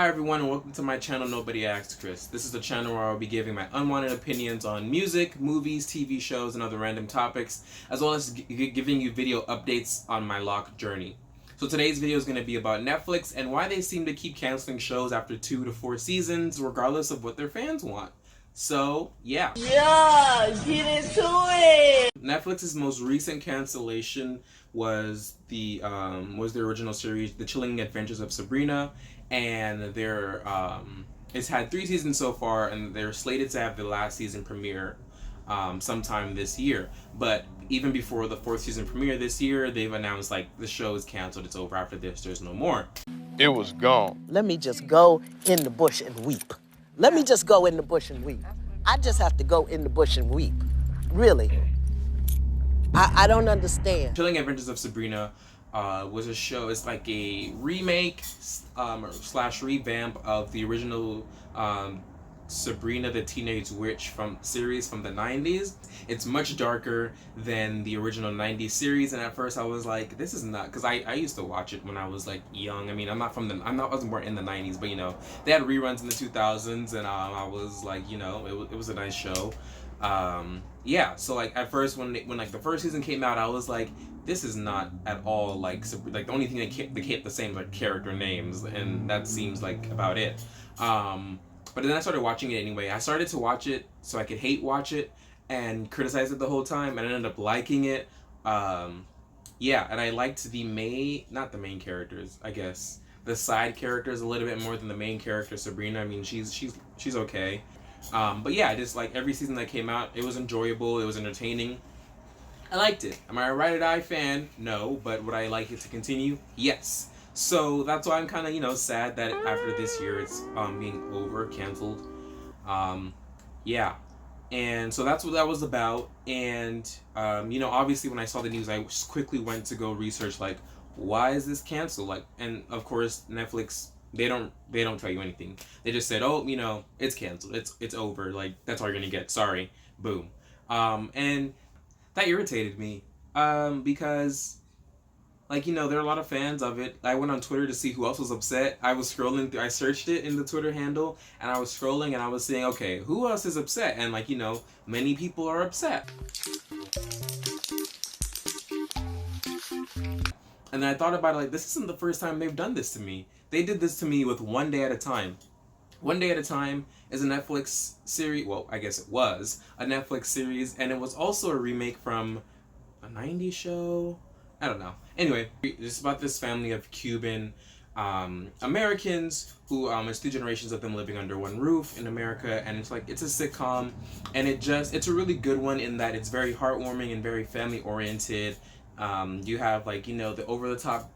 Hi everyone and welcome to my channel Nobody Asked Chris. This is the channel where I'll be giving my unwanted opinions on music, movies, TV shows, and other random topics, as well as giving you video updates on my lock journey. So today's video is going to be about Netflix and why they seem to keep canceling shows after 2 to 4 seasons regardless of what their fans want. So, yeah. Yeah, get into it! Netflix's most recent cancellation was the original series, The Chilling Adventures of Sabrina, and it's had 3 seasons so far, and they're slated to have the last season premiere sometime this year. But even before the 4th season premiere this year, they've announced like the show is canceled, it's over after this, there's no more. It was gone. Let me just go in the bush and weep. Let me just go in the bush and weep. I just have to go in the bush and weep. Really. I don't understand. Chilling Adventures of Sabrina was a show. It's like a remake slash revamp of the original Sabrina the Teenage Witch series from the 90s. It's much darker than the original 90s series, and at first I was like, this is not, because I used to watch it when I was like young. I mean, I wasn't born in the 90s, but you know, they had reruns in the 2000s, and I was like, you know, it was a nice show. Yeah, so like at first when like the first season came out, I was like, this is not at all like the only thing they kept the same like character names, and that seems like about it. But then I started watching it anyway. I started to watch it so I could hate watch it and criticize it the whole time, and I ended up liking it. Yeah, and I liked not the main characters, I guess. The side characters a little bit more than the main character, Sabrina. I mean, she's okay. But yeah, just like every season that came out, it was enjoyable, it was entertaining. I liked it. Am I a ride or die fan? No, but would I like it to continue? Yes. So that's why I'm kind of, you know, sad that after this year it's being canceled. Yeah. And so that's what that was about. And you know, obviously when I saw the news, I quickly went to go research like, why is this canceled? Like, and of course Netflix, they don't tell you anything. They just said, oh, you know, it's canceled. It's over. Like, that's all you're gonna get. Sorry. Boom. And that irritated me. Because like, you know, there are a lot of fans of it. I went on Twitter to see who else was upset. I was scrolling through, I searched it in the Twitter handle, and I was scrolling and I was saying, okay, who else is upset? And like, you know, many people are upset. And I thought about it, like, this isn't the first time they've done this to me. They did this to me with One Day at a Time. One Day at a Time is a Netflix series, well, I guess it was a Netflix series, and it was also a remake from a 90s show? I don't know. Anyway, it's about this family of Cuban Americans who, it's 2 generations of them living under one roof in America, and it's a sitcom, and it's a really good one in that it's very heartwarming and very family oriented. You have like, you know, the over-the-top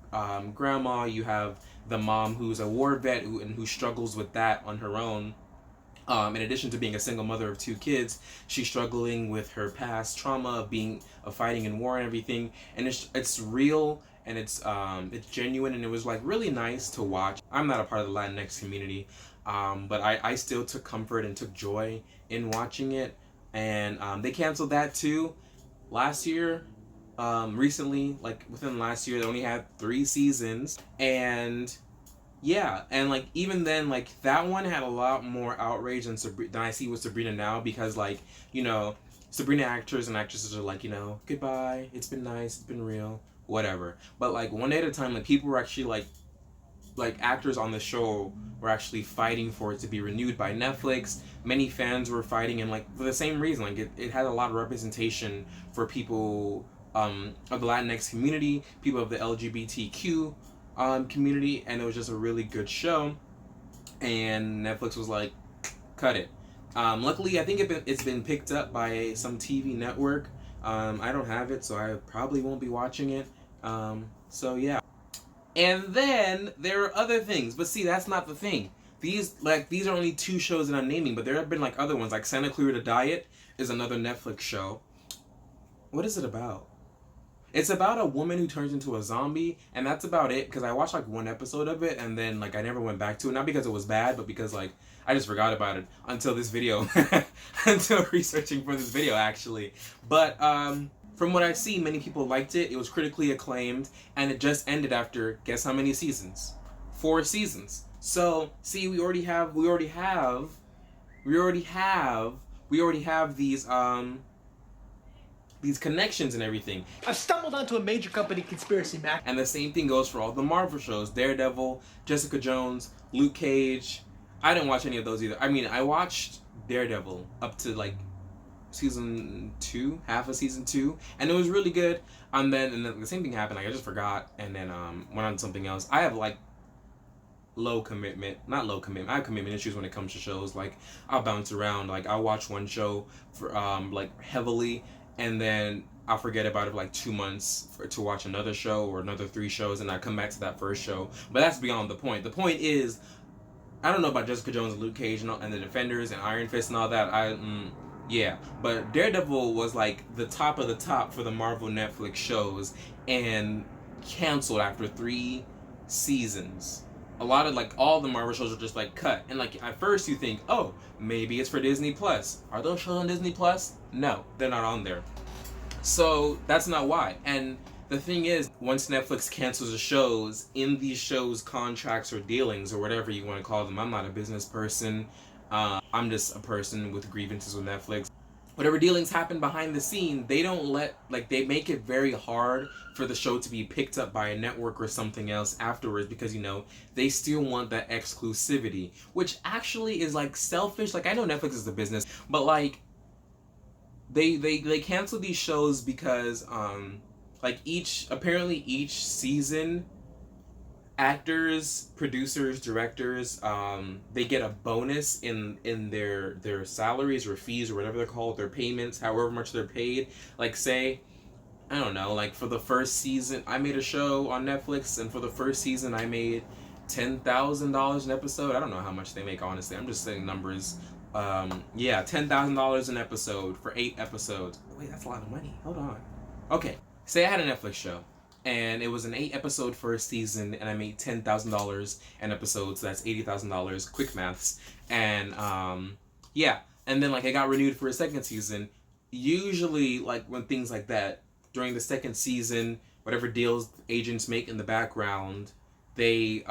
grandma, you have the mom who's a war vet who struggles with that on her own. In addition to being a single mother of 2 kids, she's struggling with her past trauma of fighting in war and everything. And it's real, and it's genuine, and it was like really nice to watch. I'm not a part of the Latinx community, but I still took comfort and took joy in watching it. And they canceled that too last year. Recently, like within last year, they only had 3 seasons, and yeah, and like even then, like that one had a lot more outrage than I see with Sabrina now, because like, you know, Sabrina actors and actresses are like, you know, goodbye, it's been nice, it's been real, whatever. But like One Day at a Time, like people were actually like actors on the show were actually fighting for it to be renewed by Netflix. Many fans were fighting, and like for the same reason, like it had a lot of representation for people of the Latinx community, people of the LGBTQ community, and it was just a really good show. And Netflix was like, cut it. Luckily, I think it's been picked up by some TV network. I don't have it, so I probably won't be watching it. So yeah. And then there are other things, but see, that's not the thing. These are only 2 shows that I'm naming, but there have been like other ones, like Santa Clarita Diet is another Netflix show. What is it about? It's about a woman who turns into a zombie, and that's about it, because I watched like 1 episode of it, and then like I never went back to it, not because it was bad, but because like I just forgot about it until this video, until researching for this video actually. But from what I see, many people liked it. It was critically acclaimed, and it just ended after, guess how many seasons? 4 seasons. So see, we already have these connections and everything. I've stumbled onto a major company conspiracy, Mac. And the same thing goes for all the Marvel shows: Daredevil, Jessica Jones, Luke Cage. I didn't watch any of those either. I mean, I watched Daredevil up to like season 2, half of season 2, and it was really good. And then the same thing happened. Like I just forgot, and then went on to something else. I have like not low commitment. I have commitment issues when it comes to shows. Like I'll bounce around. Like I'll watch one show for like heavily, and then I'll forget about it for like 2 months to watch another show or another 3 shows, and I come back to that first show. But that's beyond the point. The point is, I don't know about Jessica Jones and Luke Cage and the Defenders and Iron Fist and all that. Yeah, but Daredevil was like the top of the top for the Marvel Netflix shows, and canceled after 3 seasons. A lot of like all the Marvel shows are just like cut, and like at first you think, oh, maybe it's for Disney Plus. Are those shows on Disney Plus? No, they're not on there. So that's not why. And the thing is, once Netflix cancels the shows, in these shows' contracts or dealings or whatever you want to call them, I'm not a business person. I'm just a person with grievances with Netflix. Whatever dealings happen behind the scene, they don't they make it very hard for the show to be picked up by a network or something else afterwards, because they still want that exclusivity, which actually is like selfish. Like I know Netflix is a business, but like they cancel these shows because like each season, actors, producers, directors, they get a bonus in their salaries or fees or whatever they're called, their payments, however much they're paid. Like say, I don't know, like for the first season, I made a show on Netflix, and for the first season I made $10,000 an episode. I don't know how much they make, honestly. I'm just saying numbers. Yeah, $10,000 an episode for 8 episodes. Wait, that's a lot of money. Hold on. Okay, say I had a Netflix show, and it was an 8-episode first season, and I made $10,000 an episode, so that's $80,000. Quick maths. And yeah, and then like I got renewed for a second season. Usually, like when things like that during the second season, whatever deals agents make in the background, they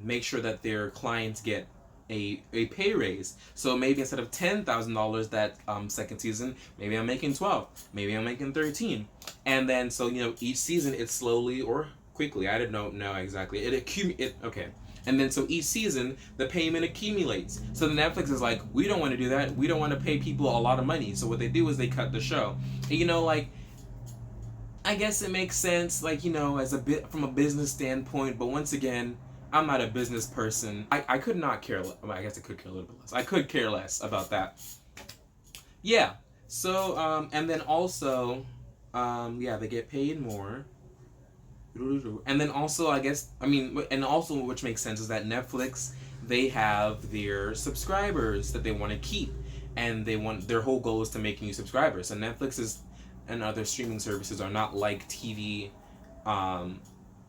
make sure that their clients get a pay raise. So maybe instead of $10,000 that second season, maybe I'm making 12, maybe I'm making 13, and then so each season it slowly or quickly, I don't know exactly, okay, and then so each season the payment accumulates. So the Netflix is like, we don't want to do that. We don't want to pay people a lot of money. So what they do is they cut the show. And, like, I guess it makes sense, like, as a bit from a business standpoint, but once again, I'm not a business person. I could not care less. Well, I guess I could care a little bit less. I could care less about that. Yeah. So, and then also, yeah, they get paid more. And then also, and also which makes sense is that Netflix, they have their subscribers that they want to keep. And their whole goal is to make new subscribers. And Netflix and other streaming services are not like TV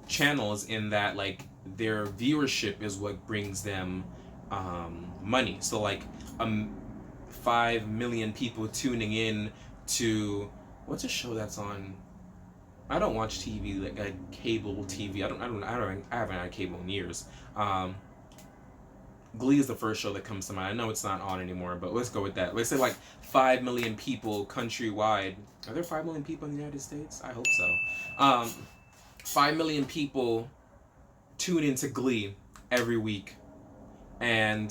channels in that, like, their viewership is what brings them money. So like 5 million people tuning in to, what's a show that's on, I don't watch TV, like cable TV. I haven't had cable in years. Glee is the first show that comes to mind. I know it's not on anymore, but let's go with that. Let's say like 5 million people countrywide. Are there 5 million people in the United States? I hope so. 5 million people tune into Glee every week, and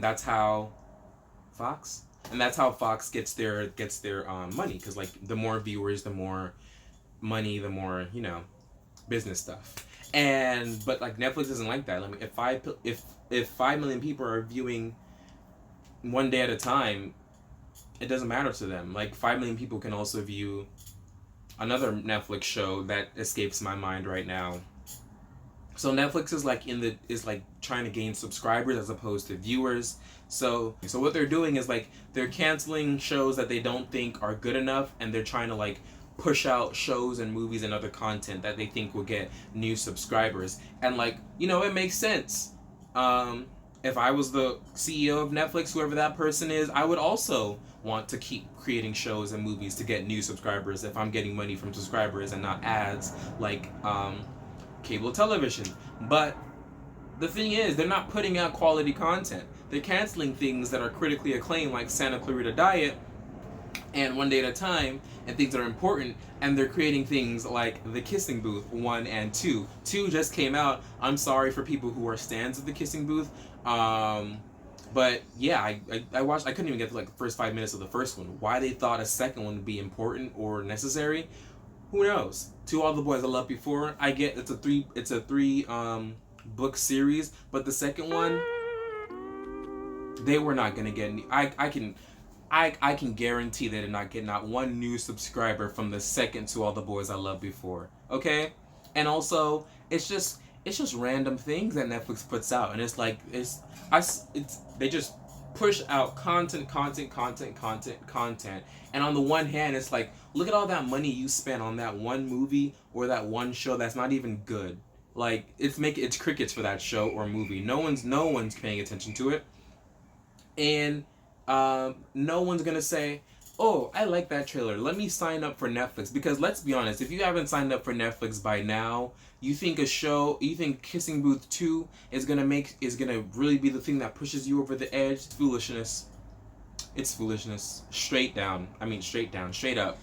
that's how Fox gets their money, because like the more viewers, the more money, the more business stuff. But like Netflix isn't like that. I mean, if 5 million people are viewing one day at a time, it doesn't matter to them. Like 5 million people can also view another Netflix show that escapes my mind right now. So Netflix is like trying to gain subscribers as opposed to viewers. So what they're doing is like they're canceling shows that they don't think are good enough, and they're trying to like push out shows and movies and other content that they think will get new subscribers. And like, it makes sense. If I was the CEO of Netflix, whoever that person is, I would also want to keep creating shows and movies to get new subscribers if I'm getting money from subscribers and not ads like cable television. But the thing is, they're not putting out quality content. They're canceling things that are critically acclaimed, like Santa Clarita Diet and One Day at a Time, and things that are important, and they're creating things like The Kissing Booth 1 and 2. 2 just came out. I'm sorry for people who are stans of The Kissing Booth. But yeah, I watched. I couldn't even get to like the first 5 minutes of the first one. Why they thought a second one would be important or necessary, who knows? To All the Boys I Loved Before, I get it's a three book series, but the second one, they were not gonna get any. I can guarantee they did not get not one new subscriber from the second To All the Boys I Loved Before. Okay, and also it's just random things that Netflix puts out, and it's like they just push out content, and on the one hand, it's like, look at all that money you spent on that one movie or that one show that's not even good. Like it's crickets for that show or movie. No one's paying attention to it, and no one's gonna say, oh, I like that trailer, let me sign up for Netflix. Because let's be honest, if you haven't signed up for Netflix by now, you think Kissing Booth 2 is gonna really be the thing that pushes you over the edge? It's foolishness. It's foolishness. Straight down, straight up.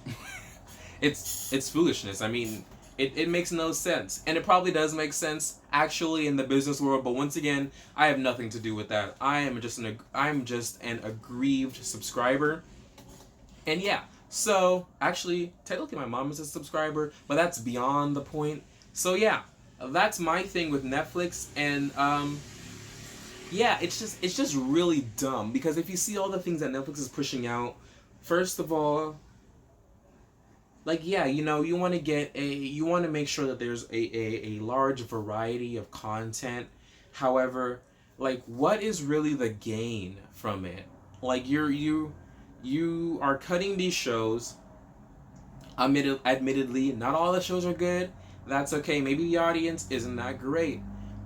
It's foolishness. I mean, it makes no sense. And it probably does make sense actually in the business world, but once again, I have nothing to do with that. I'm just an aggrieved subscriber. And yeah, so actually, technically my mom is a subscriber, but that's beyond the point. So yeah, that's my thing with Netflix, and yeah, it's just really dumb, because if you see all the things that Netflix is pushing out, first of all, like, yeah, you want to make sure that there's a large variety of content. However, like, what is really the gain from it? Like, you are cutting these shows. Admittedly, not all the shows are good. That's okay. Maybe the audience isn't that great.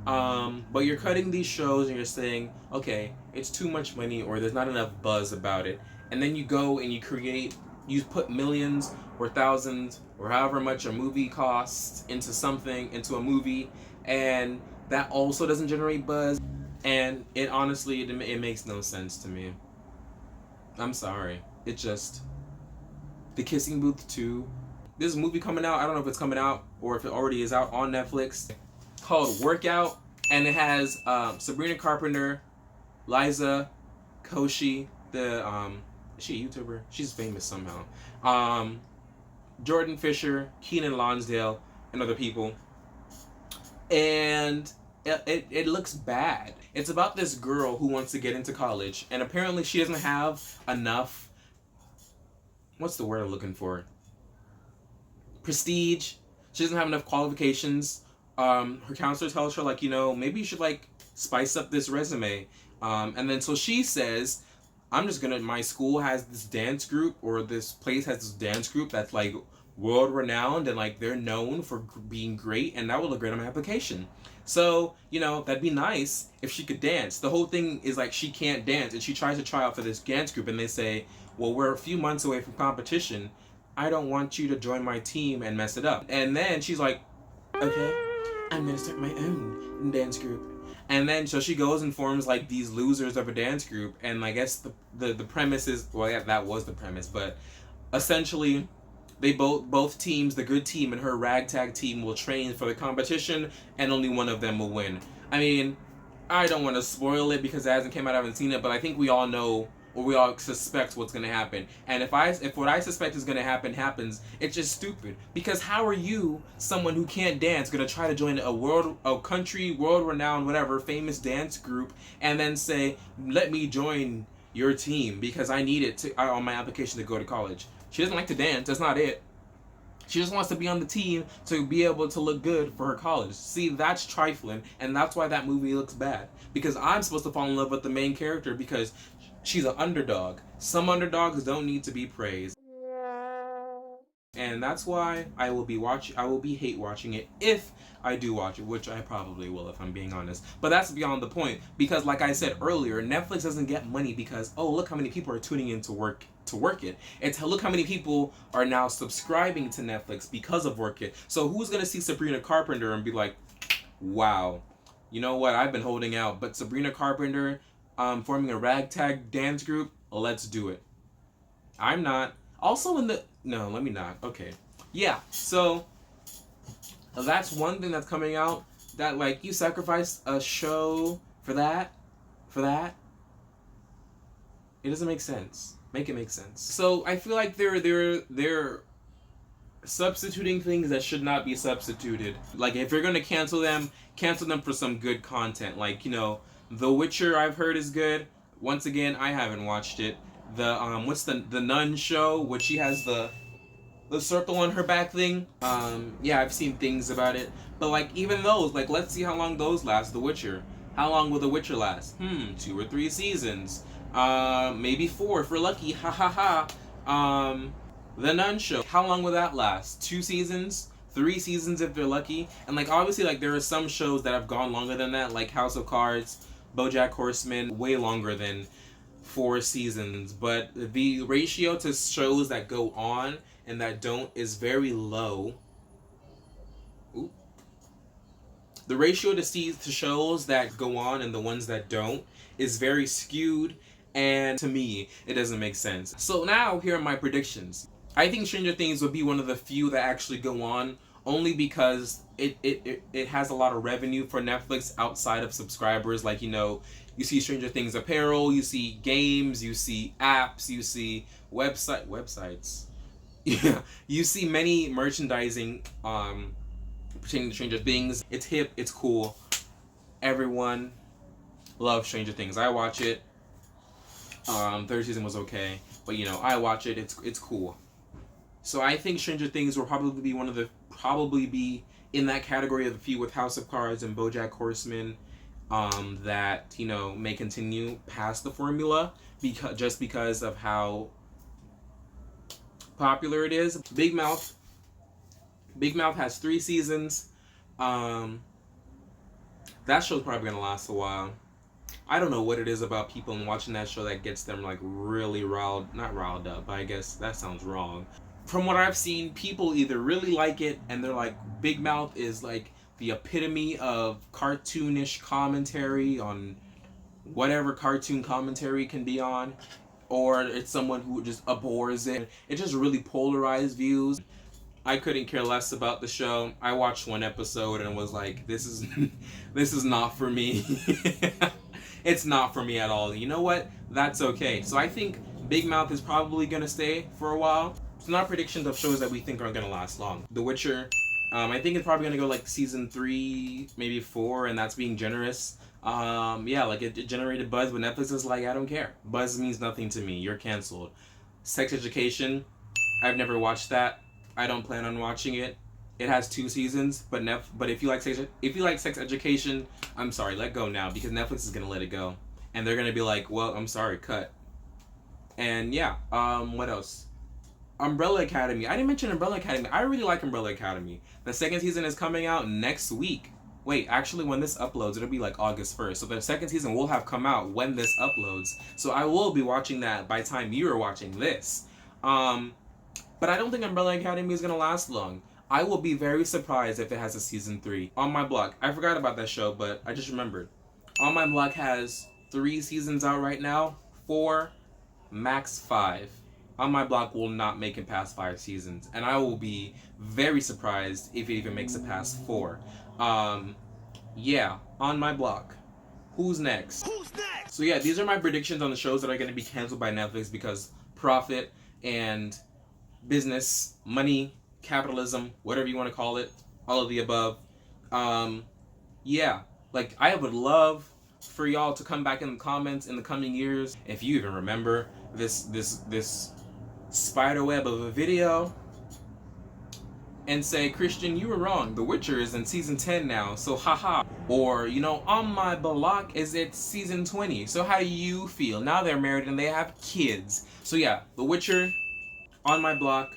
But you're cutting these shows and you're saying, okay, it's too much money, or there's not enough buzz about it. And then you go and you put millions or thousands or however much a movie costs into a movie, and that also doesn't generate buzz. And it honestly, it makes no sense to me. I'm sorry. It just... The Kissing Booth 2. There's a movie coming out. I don't know if it's coming out or if it already is out on Netflix, called Workout. And it has Sabrina Carpenter, Liza Koshy, is she a YouTuber? She's famous somehow. Jordan Fisher, Keenan Lonsdale, and other people. And it looks bad. It's about this girl who wants to get into college, and apparently she doesn't have enough, what's the word I'm looking for? Prestige. She doesn't have enough qualifications. Her counselor tells her, like, maybe you should, like, spice up this resume. And then so she says, my school has this dance group, or this place has this dance group that's, like, world renowned, and, like, they're known for being great, and that would look great on my application. So, that'd be nice if she could dance. The whole thing is, like, she can't dance, and she tries to try out for this dance group, and they say, well, we're a few months away from competition. I don't want you to join my team and mess it up. And then she's like, okay, I'm gonna start my own dance group. And then so she goes and forms, like, these losers of a dance group, and I guess the premise is, well, yeah, that was the premise, but essentially they both teams, the good team and her ragtag team, will train for the competition, and only one of them will win. I mean, I don't want to spoil it because it hasn't came out, I haven't seen it, but I think we all know, or we all suspect what's going to happen. And if what I suspect is going to happen happens, it's just stupid. Because how are you, someone who can't dance, going to try to join a country, world-renowned, whatever, famous dance group, and then say, let me join your team because I need it on my application to go to college? She doesn't like to dance. That's not it. She just wants to be on the team to be able to look good for her college. See, that's trifling, and that's why that movie looks bad. Because I'm supposed to fall in love with the main character because she's an underdog. Some underdogs don't need to be praised. And that's why I will be hate watching it if I do watch it, which I probably will if I'm being honest. But that's beyond the point, because like I said earlier, Netflix doesn't get money because, oh, look how many people are tuning in to work it. It's look how many people are now subscribing to Netflix because of Work It. So who's gonna see Sabrina Carpenter and be like, wow, You know what? I've been holding out, but Sabrina Carpenter forming a ragtag dance group, let's do it. I'm not. Also in the... No, let me not. Okay. Yeah, so that's one thing that's coming out, that like you sacrificed a show for that, it doesn't make sense. Make it make sense. So I feel like they're substituting things that should not be substituted. Like if you're gonna cancel them for some good content. Like, you know, The Witcher I've heard is good. Once again, I haven't watched it. The what's the Nun show, which she has the circle on her back thing. Yeah, I've seen things about it. But like even those, like let's see how long those last. The Witcher. How long will The Witcher last? 2 or 3 seasons. Maybe 4 if we're lucky. Ha ha ha. The Nun show. How long will that last? 2 seasons? 3 seasons if they're lucky? And like obviously like there are some shows that have gone longer than that, like House of Cards, BoJack Horseman, way longer than 4 seasons. But the ratio to shows that go on and that don't is very low. Ooh. The ratio to shows that go on and the ones that don't is very skewed, and to me, it doesn't make sense. So now, here are my predictions. I think Stranger Things will be one of the few that actually go on, only because it has a lot of revenue for Netflix outside of subscribers. Like, you know, you see Stranger Things apparel, you see games, you see apps, you see websites. Yeah, you see many merchandising pertaining to Stranger Things. It's hip, it's cool. Everyone loves Stranger Things. I watch it. Third season was okay, but you know, I watch it. It's cool. So I think Stranger Things will probably be in that category of the few with House of Cards and BoJack Horseman that, you know, may continue past the formula because of how popular it is. Big Mouth has 3 seasons. That show's probably gonna last a while. I don't know what it is about people and watching that show that gets them like really not riled up, but I guess that sounds wrong. From what I've seen, people either really like it and they're like, Big Mouth is like the epitome of cartoonish commentary on whatever cartoon commentary can be on, or it's someone who just abhors it. It just really polarized views. I couldn't care less about the show. I watched 1 episode and was like, this is not for me. It's not for me at all. You know what? That's okay. So I think Big Mouth is probably gonna stay for a while. It's not predictions of shows that we think aren't gonna last long. The Witcher, I think it's probably gonna go like season 3, maybe 4, and that's being generous. Yeah, like it generated buzz, but Netflix is like, I don't care. Buzz means nothing to me. You're canceled. Sex Education, I've never watched that. I don't plan on watching it. It has 2 seasons, but if you like Sex Education, I'm sorry, let go now, because Netflix is gonna let it go, and they're gonna be like, well, I'm sorry, cut. And yeah, what else? Umbrella Academy. I didn't mention Umbrella Academy. I really like Umbrella Academy. The 2nd season is coming out next week. Wait, actually, when this uploads, it'll be like August 1st. So the 2nd season will have come out when this uploads. So I will be watching that by the time you are watching this. But I don't think Umbrella Academy is gonna last long. I will be very surprised if it has a season 3. On My Block, I forgot about that show, but I just remembered. On My Block has 3 seasons out right now. 4, max 5. On My Block will not make it past 5 seasons, and I will be very surprised if it even makes it past 4. Yeah, On My Block. Who's next? So yeah, these are my predictions on the shows that are going to be canceled by Netflix because profit and business, money, capitalism, whatever you want to call it, all of the above. Yeah, like I would love for y'all to come back in the comments in the coming years, if you even remember this spider web of a video, and say, Christian, you were wrong. The Witcher is in season 10 now, so haha. Or, you know, On My Block is at season 20, so how do you feel? Now they're married and they have kids. So yeah, The Witcher, On My Block,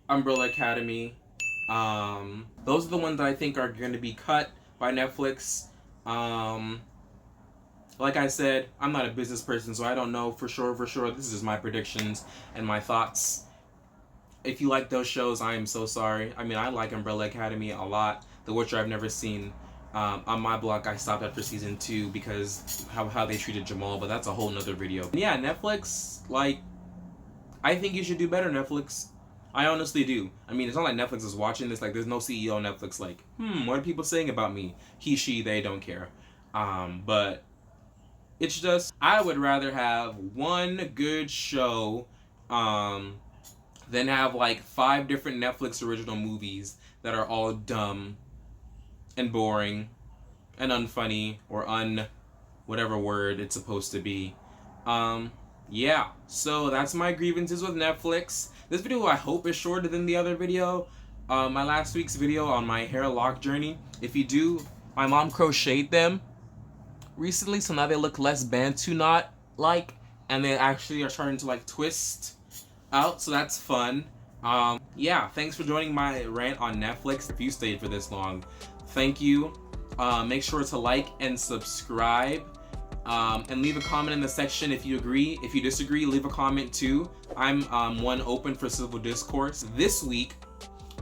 Umbrella Academy. Those are the ones that I think are going to be cut by Netflix. Like I said, I'm not a business person, so I don't know for sure. This is my predictions and my thoughts. If you like those shows, I am so sorry. I mean, I like Umbrella Academy a lot. The Witcher I've never seen. On my block, I stopped after season 2 because how they treated Jamal, but that's a whole nother video. Yeah, Netflix, like, I think you should do better, Netflix. I honestly do. I mean, it's not like Netflix is watching this. Like, there's no CEO on Netflix like, what are people saying about me? He, she, they don't care. But it's just, I would rather have one good show than have like 5 different Netflix original movies that are all dumb and boring and unfunny or whatever word it's supposed to be. Yeah, so that's my grievances with Netflix. This video I hope is shorter than the other video, my last week's video on my hair lock journey. If you do, my mom crocheted them recently, so now they look less Bantu knot like, and they actually are starting to like twist out, so that's fun. Yeah, thanks for joining my rant on Netflix. If you stayed for this long, thank you. Make sure to like and subscribe. And leave a comment in the section if you agree. If you disagree, leave a comment too. I'm one open for civil discourse. This week,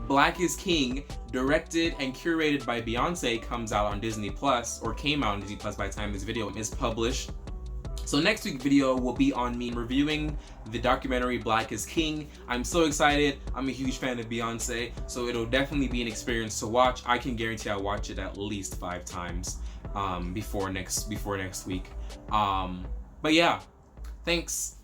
Black is King, directed and curated by Beyonce, comes out on Disney Plus, or came out on Disney Plus by the time this video is published. So next week's video will be on me reviewing the documentary Black is King. I'm so excited. I'm a huge fan of Beyonce, so it'll definitely be an experience to watch. I can guarantee I'll watch it at least 5 times before next week. But yeah, thanks.